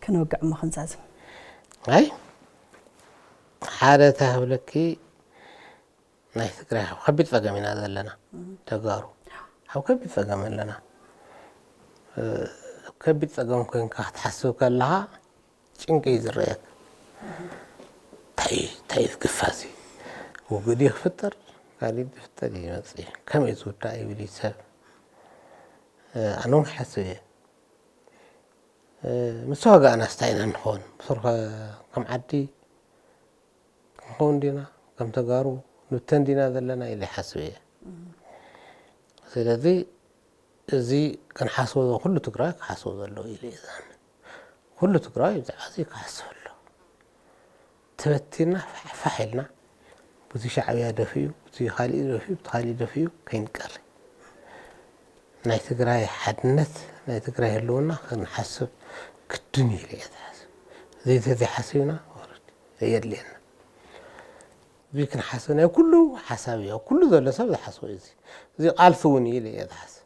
ክንወግዕ እሞ ክንዛዝም ኣይ ሓደ ተህብለኪ ናይ ትግራይ ከቢድ ፀገም ኢና ዘለና ተጋሩ ኣብ ከቢድ ፀገም ኣለና ከቢድ ፀገም ኮይንካ ክትሓስብ ከለኻ ጭንቂ እዩ ዝረአየክ እንታይ ዝግፋ እዚ ውግድ ክፍጠር ካሊእ ዝፍጠር ይመፅእ ከመይ ዝውዳእ ይብል ሰብ ኣነ እውን ክሓስብ እየ ምስ ተዋጋእና ስታይ ኢና ንኾን ብስርካ ከም ዓዲ ክንኸውን ዲና ከም ተጋሩ ንብተን ዲና ዘለና ኢለ ይሓስብ እየ ስለዚ እዚ ክንሓስቦ ኩሉ ትግራይ ክሓስቦ ዘለዎ ኢለ እየ ዝኣምን ኩሉ ትግራይ ብዛዕባ እዚ ክሓስብ ኣሎ ተበቲና ፋሕ ኢልና ብዙ ሻዕብያ ደፍዩ ብዙ ካሊእ ደፍዩ ካሊእ ደፍዩ ከይንቀር ናይ ትግራይ ሓድነት ናይ ትግራይ ህልውና ክንሓስብ ግድን ኢለ እየ ዝሓስብ ዘይተዘይሓሲብና ዘየድልየና እዚ ክንሓስብ ናይ ኩሉ ሓሳብ እዩ ኩሉ ዘሎ ሰብ ዝሓስቦ እዚ ቃልሲ እውን ኢለ እየ ዝሓስብ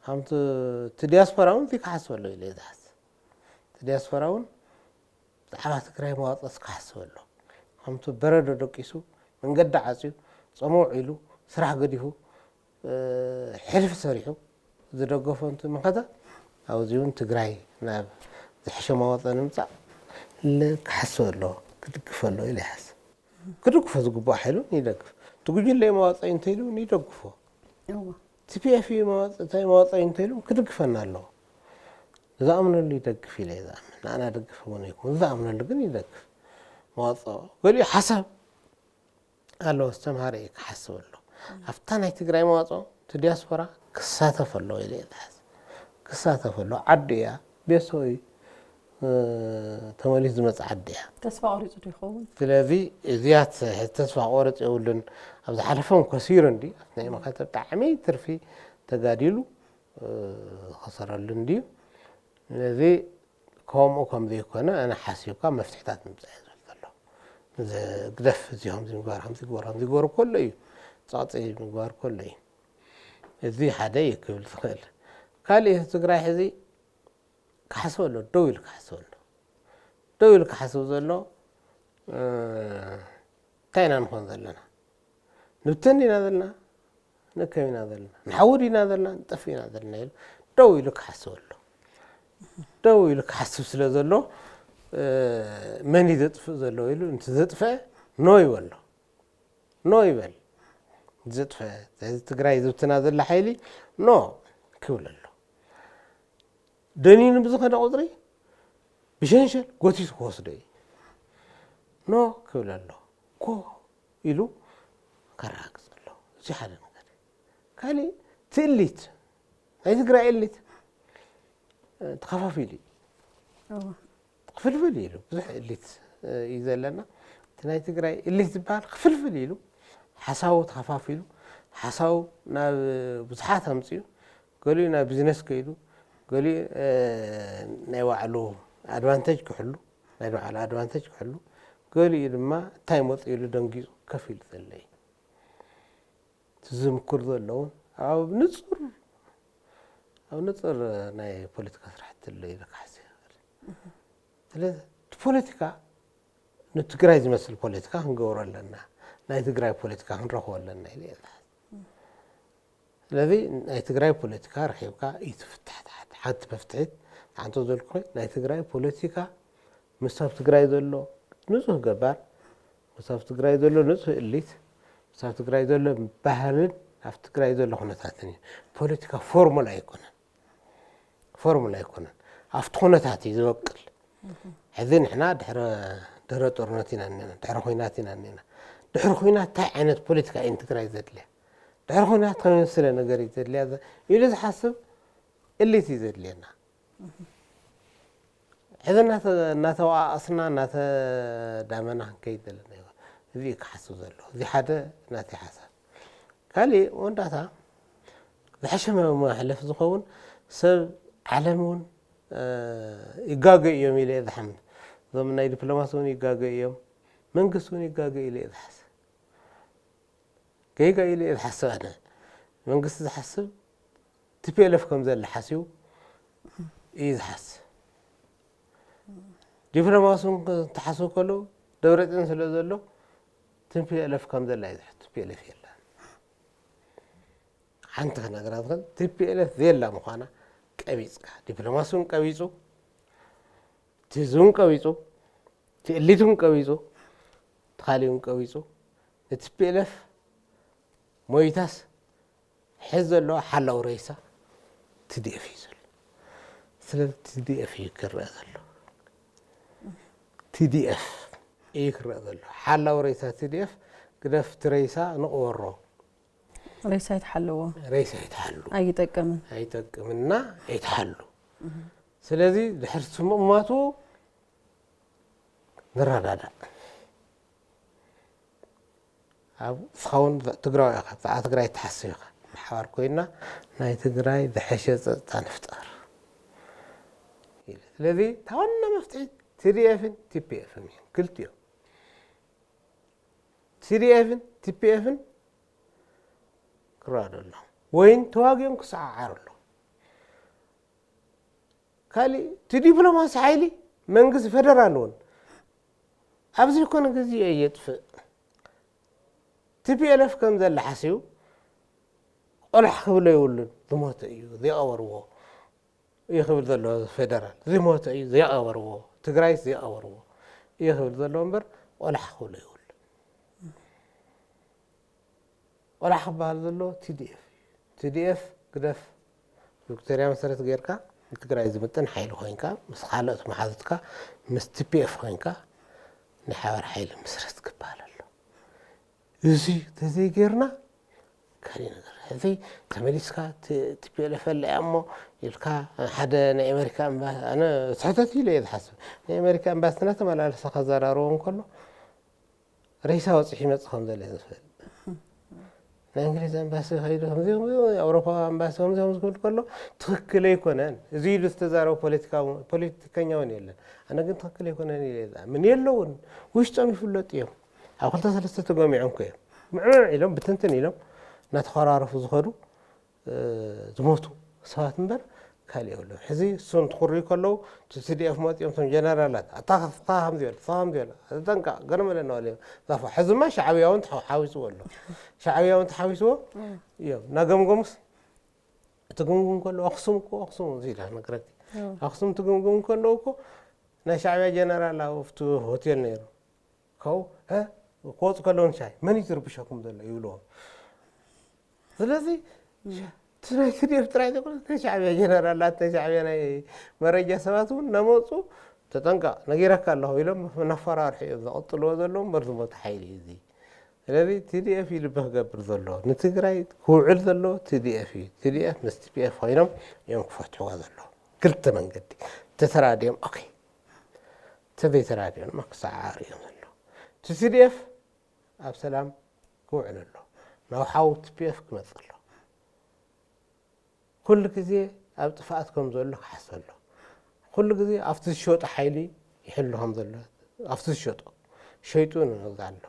ከምቲ እቲ ዲያስፖራ እውን እዚ ክሓስብ ኣሎ ኢለ እየ ዝሓስብ እቲ ዲያስፖራ እውን ብዛዕባ ትግራይ መዋፅስ ክሓስብ ኣሎ ከምቲ በረዶ ደቂሱ መንገዲ ዓፅዩ ፀሙዕ ኢሉ ስራሕ ገዲፉ ሕልፊ ሰሪሑ ዝደገፎ እንትምኸተ ኣብዚ እውን ትግራይ ናብ ዝሕሸ መዋፅእ ንምምፃእ ክሓስብ ኣሎ ክድግፍ ኣሎ ኢለ ይሓስብ ክድግፎ ዝግባእ ሓይሉ ይደግፍ ትጉጅለ መዋፅእ እንተይሉ ይደግፎ ቲፒኤፍ መዋፅእ እንተይሉ ክድግፈና ኣለዎ ዝኣምነሉ ይደግፍ ኢለ ዝኣምን ንኣና ደግፍ እውን ኣይኮን ዝኣምነሉ ግን ይደግፍ መዋፅእ ገሊኡ ሓሳብ الله استمهاري كحسب له أفتنا تجري مواطن تدياسبرا كساتة فلو إلى هذا كساتة فلو عديا بيسوي تماليز مت عديا تسفع أوريت تخون تلاذي زيات تسفع أوريت يقولن أبدا حلفهم كثيرا دي أثناء ما كتب تعمي ترفي تجادلو خسر اللندي الذي كم ذي كنا أنا حاسيب كم مفتحات متعز ذا قدف زيهم زي مقار هم زي قار كله إيه تعطي مقار كله إيه ذي حدا يكمل ثقل قال لي تقرأ هذي كحسوا له دويل كحسوا له تينا نكون ذلنا نبتني نذلنا نكمل نذلنا نحوري نذلنا نطفي نذلنا دويل كحسوا سلازلو من يدطف زلو يلو انت زطفه نوي ولا نوي بل زطفه تግራይ ዝብትና ዘላ ሓይሊ ኖ ክብለሎ ደኒን ብዝኸነ ቁጥሪ ብሸንሸል ጎቲት ክወስዶ ኖ ክብለሎ ኮ ኢሉ ከራግፅሎ እዚ ሓደ ነገር ካሊእ ትእሊት ናይ ትግራይ እሊት ተኸፋፊሉ خفلفل يلو بزح الليت يزلنا تناي تقرأي اللي تبان خفلفل يلو حساو تخفافيلو حساو نا بزحات همسيو قالوا نا بزنس كيلو قالوا نا يوعلو ادوانتج كحلو نا يوعلو ادوانتج كحلو قالوا لما تايموت يلو دنجيزو كفيل ذلي تزم كرد اللون او نصر نا بوليتيكا صراحه اللي يحسي البوليتيكا نتقراي زمسل البوليتيكا هنقور لنا لا تقراي بوليتيكا هنروح لنا الذي لا تقراي بوليتيكا رحيبكا يتفتح حتى بفتحت عنده ذو الكل لا تقراي بوليتيكا مستوى تقراي ذلو نزه جبار مستوى تقراي ذلو نزه إليت مستوى تقراي ذلو بحرن عف تقراي ذلو هنا ثاني بوليتيكا فورمولا يكون عفتخونة تاتي زوكل حذين إحنا دحر طرناتنا نينا دحر خويناتنا نينا دحر خوينات تاع عينت بوليتيكا انتقراي زد له دحر خوينات كمان سلا نجاري زد له هذا يلز حسب اللي تزد لنا إذا ناتوا أصلا نات دامنا كيد لنا ذيك حسب زلوا ذي حدا ناتي حسب قالي ونداتا الحشمة ما حلف زخون سب علمون يقاقي يوم إلى ذحمد ضمن الدبلوماسيون يقاقي يوم منقصون يقاقي إلى ذحس كيقا إلى ذحس أنا منقص ذحسب تبي لفكم ذا اللي حسيو يذحس دبلوماسيون تحسوا كله دورة إنسان له تبي لفكم ذا اللي يذحس تبي لف يلا عنتك نقرأ تبي لف ذي لا مخانا قبيصك دبلوماسيون قبيصو تزون قبيصو تقليتون قبيصو تخاليون قبيصو نتبلف مويتاس حزلو حلو رئيسا تديف يزل سلام تديف يكرر ذلو تديف يكرر ذلو حلو رئيسا تديف قدفت رئيسا نقورو رئيسا يتحلوا أيتقمنا يتحلوا سلذي لحرت ماتو نرادادا أو خون تقرأي تحسيق محور كوينا ناي تقرأي ذحشة تنفتر الذي تونا مفتعي تري إفن تبي إفن قلت يوم تري إفن تبي إفن قرار الله وين تواجهون كسعار الله كالي تدبلوماسي عائلي منقص فدرالون أبزي يكون قزي يدفع تبي ألف كم ذا اللي حسيو ولا حقبله يقولون ذي موت أيو ذي أوروه يخبر ذا اللي فدرال ذي موت أيو ذي أوروه تقرايس ذي أوروه يخبر ذا اللي ولا حقبله يقول ولا حقبه هذا اللي TDF قدف دكتوريا مسرت غيركا تقراي زمتن حيل خوينكا مس خالت محاذتكا مس TPF خوينكا نحاور حيل مسرت كبالله እዚህ ተዘይ ገርና ካሊ ነገር እዚ ተመሊስካ ትፒኤልኤፍ ለያሞ ይልካ ሓደ ናይ ኣሜሪካ ኣነ ስሕተት ኢለ ዝሓስብ ናይ ኣሜሪካ ኣምባሳደር ተመላለሰ ከዘራርቦ እንከሎ ሬሳ ወፅሒ ይመፅእ ከም ዘሎ ዝፍል ናይ እንግሊዝ ኣምባሳደር ኸይዱ ከምዚ ኣውሮፓ ኣምባሳደር ከምዚ ዝብል ከሎ ትክክል ኣይኮነን እዚ ኢሉ ዝተዛረቡ ፖለቲከኛ እውን የለን ኣነ ግን ትክክል ኣይኮነን ኢለ ምን የለውን ውሽጦም ይፍለጡ እዮም ኣብ 2-3 ተገሚዖም ኮ እዮም ምዕምዕ ኢሎም ብትንትን ኢሎም እናተኸራረፉ ዝኸዱ ዝሞቱ ሰባት እምበር ካልእ የብሎም ሕዚ እሱን ትኽርዩ ከለዉ TDF መፂኦም ቶም ጀነራላት ኣታ ከምዚ በለ ተጠንቀቕ ገርመለና በለ ዛፋ ሕዚማ ሻዕብያ እውን ተሓዊስዎ ኣሎ ሻዕብያ እውን ተሓዊስዎ እዮም እናገምገሙስ ትግምግም ከለዉ ኣክሱም እኮ ኣክሱም እዚ ኢላ ነገረቲ ኣክሱም ትግምግም ከለዉ እኮ ናይ ሻዕብያ ጀነራል ኣብቲ ሆቴል ነይሩ ካብኡ ክወፁ ከለውን ሻይ መን እዩ ዝርብሸኩም ዘሎ ይብልዎም ስለዚ ናይ TDF ጥራይ ዘይኮነ ሻዕብያ ጀነራላት ሻዕብያ ናይ መረጃ ሰባት እውን እናመፁ ተጠንቀቕ ነጊረካ ኣለኹ ኢሎም እናፈራርሑ እዮም ዘቕጥልዎ ዘለዉ እምበር ዝሞተ ሓይሊ እዩ እዚ ስለዚ TDF እዩ ልቢ ክገብር ዘሎ ንትግራይ ክውዕል ዘሎ TDF እዩ TDF ምስ TPF ኮይኖም እዮም ክፈትሕዋ ዘለዉ ክልተ መንገዲ ተተራድዮም ኦኬ ተዘይተራድዮም ክሰዓር እዮም ዘሎ TDF ኣብ ሰላም ክውዕል ኣሎ ናብ ሓው TPF ክመፅእ ኣሎ ኩሉ ግዜ ኣብ ጥፋኣት ከም ዘሎ ክሓስብ ኣሎ ኩሉ ግዜ ኣብቲ ዝሸጦ ሓይሊ ይሕሉ ከም ዘሎ ኣብቲ ዝሸጦ ሸይጡ ንግዛእ ኣሎ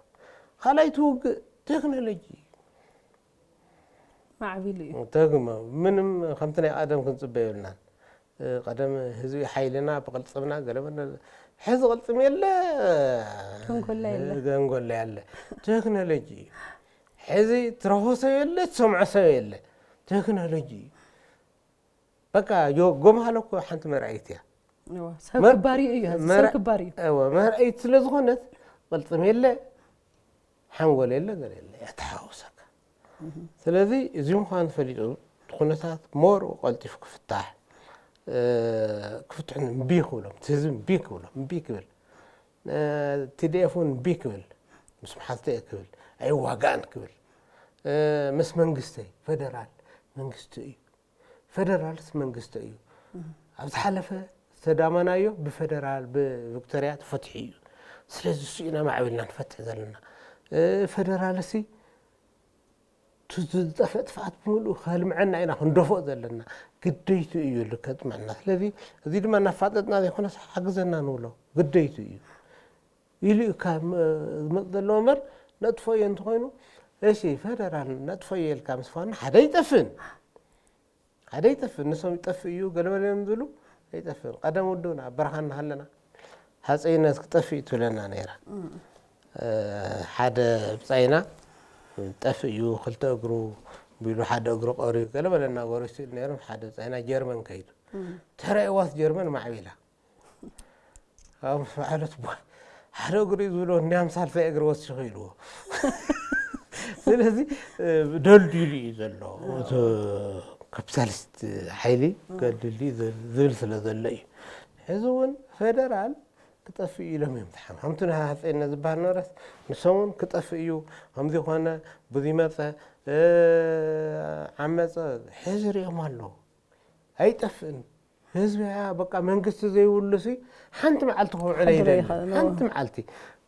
ካልኣይ ትውግእ ቴክኖሎጂ ማዕቢሉ እዩ ተግመ ምንም ከምቲ ናይ ቀደም ክንፅበ የብልናን ቀደም ህዝቢ ሓይልና ብቅልፅምና ገለበና ሕዚ ቅልፅም የለ ገንጎላ የለ ቴክኖሎጂ ሕዚ ትረኽቦ ሰብ የለ ትሰምዖ ሰብ የለ ቴክኖሎጂ በቃ ጎመሃለ እኮ ሓንቲ መርኣይት እያ ሰብ ክባር እዩ ሰብ ክባር እዩ መርኣይት ስለ ዝኾነት ቅልፅም የለ ሓንጎል የለ ገለ የለ ያተሓውሰካ ስለዚ እዚ ምዃኑ ፈሊጡ ኩነታት ሞር ቀልጢፉ ክፍታሕ ክፍትሕ እምቢ ክብሎም ህዝቢ እምቢ ክብሎም እምቢ ክብል TDF እውን እምቢ ክብል ምስ መሓዝተይ ክብል ኣይዋጋእን ክብል ምስ መንግስተይ ፌደራል መንግስቲ እዩ ፌደራልስ መንግስቲ እዩ ኣብ ዝሓለፈ ዝተዳመናዮ ብፌደራል ብቪክቶርያ ተፈትሒ እዩ ስለዚ እሱ ኢና ማዕቢልና ንፈትሕ ዘለና ፌደራልሲ ዝጠፍአ ጥፍኣት ብምሉእ ከልምዐና ኢና ክንደፍኦ ዘለና ግደይቱ እዩ ልከጥመዐና ስለዚ እዚ ድማ እናፋጠጥና ዘይኮነስ ሓግዘና ንብሎ ግደይቱ እዩ ኢሉ ካብ ዝመፅ ዘለዎ እምበር ነጥፎ እየ እንተኮይኑ እሺ ፌደራል ነጥፎ እየ ኢልካ ምስ ፋና ሓደ ይጠፍን ሓደ ይጠፍን ንሶም ይጠፍእ እዩ ገለበለም ዝብሉ ኣይጠፍን ቀደም ውድብና ኣብ በረኻ እናሃለና ሃፀይነት ክጠፍእ ትብለና ነይራ ሓደ ብፃይና ጠፍእ እዩ ክልተ እግሩ ቢሉ ሓደ እግሩ ቀሪዩ ገለበለና ጎረስቲ ነይሮም ሓደ ብፃይና ጀርመን ከይዱ ተረእዋስ ጀርመን ማዕቢላ ኣብ በዓለት ሓደ እግሩ ዝብሎ ንያምሳልተ እግሪ ወሲኹ ኢልዎ ስለዚ ደልዲሉ እዩ ዘሎ ካፒታሊስት ሓይሊ ገድሊ ዝብል ስለ ዘሎ እዩ ሕዚ እውን ፌደራል ክጠፍእ እዩ ኢሎም እዮም ተሓም ከምቲ ናይ ሃፀይነት ዝበሃል ነበረስ ንሶም እውን ክጠፍእ እዩ ከምዚ ኮነ ብዙ መፀ ዓመፀ ሕዚ ሪኦም ኣለዉ ኣይጠፍእን ህዝቢ በቃ መንግስቲ ዘይብሉሲ ሓንቲ መዓልቲ ክውዕል ኣይደሊ ሓንቲ መዓልቲ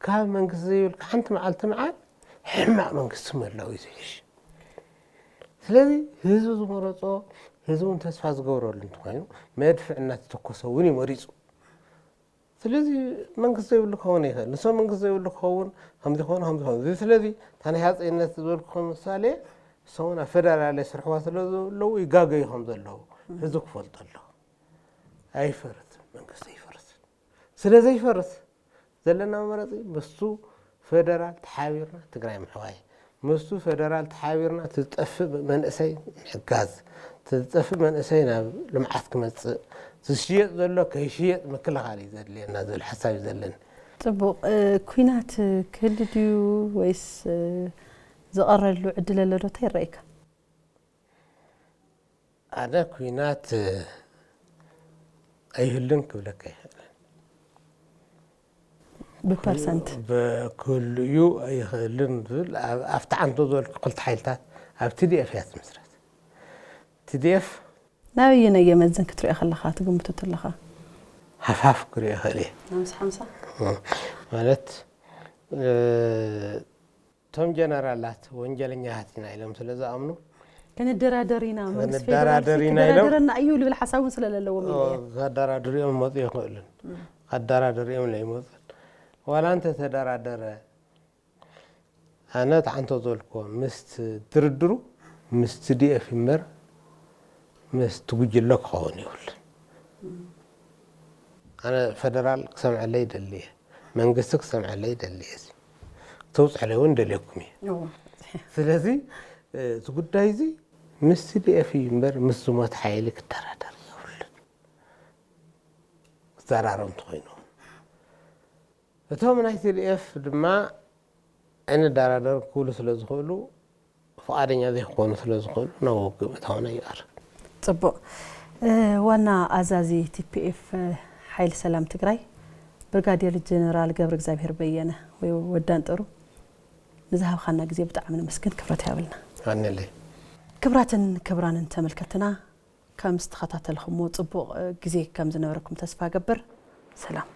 ካብ መንግስቲ ዘይብልካ ሓንቲ መዓልቲ መዓል ሕማቅ መንግስቲ ምህላው እዩ ዘይሽ ስለዚ ህዝቢ ዝመረፆ ህዝቢ እውን ተስፋ ዝገብረሉ እንትኮይኑ መድፍዕ እናተተኮሰ እውን እዩ መሪፁ ስለዚ መንግስቲ ዘይብሉ ክኸውን ይኽእል ንሶም መንግስቲ ዘይብሉ ክኸውን ከምዚ ኮኑ ከምዚ ኮኑ ስለዚ እታ ናይ ሃፀይነት ዝበልኩ ምሳሌ ንሶም ኣብ ፌደራል ስርሕዋ ስለ ዘለው ይጋገዩ ከም ዘለዉ ህዝቢ ክፈልጦ ኣለዎ ኣይፈርስን መንግስቲ ኣይፈርስን ስለዘይፈርስ ዘለና መመረፂ ምስቱ ፌደራል ተሓቢርና ትግራይ ምሕዋይ ምስቱ ፌደራል ተሓቢርና ትጠፍእ መንእሰይ ምሕጋዝ ትጠፍእ መንእሰይ ናብ ልምዓት ክመፅእ ዝሽየጥ ዘሎ ከይሽየጥ ምክልኻል እዩ ዘድልየና ዝብል ሓሳብ እዩ ዘለኒ ፅቡቕ ኩናት ክህሊ ድዩ ወይስ ዝቐረሉ ዕድል ኣሎ ዶ እንታይ ይረአየካ ኣነ ኩናት ኣይህልን ክብለካ ይኽእልን ببرسنت بكل يو يخلين ذل أفتح عن ذول قلت حيلتات أبتدي TDF يا مسرات TDF ناويين يمزن كتري أخلخات قمت تلخا حفاف كري أخليه 5 مالت توم جنرالات وانجلنيا هاتنا إلهم سلزا أمنو كان الدرادرينا الدرادرينا أيوه اللي بالحساون سلا لو مليه الدرادرينا مضي يقولن الدرادرينا اللي يمضي ولا أنت تدرادر أنا تعنت ذولكوا مست تردرو مست TDF مر مست تقول لك خوني ولا أنا فدرال سمع لي دليه من قصك سمع لي دليه توصل على وين دليكمي ثلاثي تقول دايزي مست TDF مر مسومات حيلك ترادر ولا زرارم تخينو فتهم ناحية TDF دما أنا دارادر كل سلزخلو فقادني ذي خون سلزخلو نوقف بتهانا يار طب وانا أزازي TPF حيل سلام تجري برغادير الجنرال قبر እግዚአብሔር በየነ ወይ ወዳን ጥሩ نزهب خلنا جزء بتاع من مسكين كبرتها قبلنا غني لي كبران تملكتنا كم استخطات الخمو طبق جزء كم زنوركم تسفى قبر سلام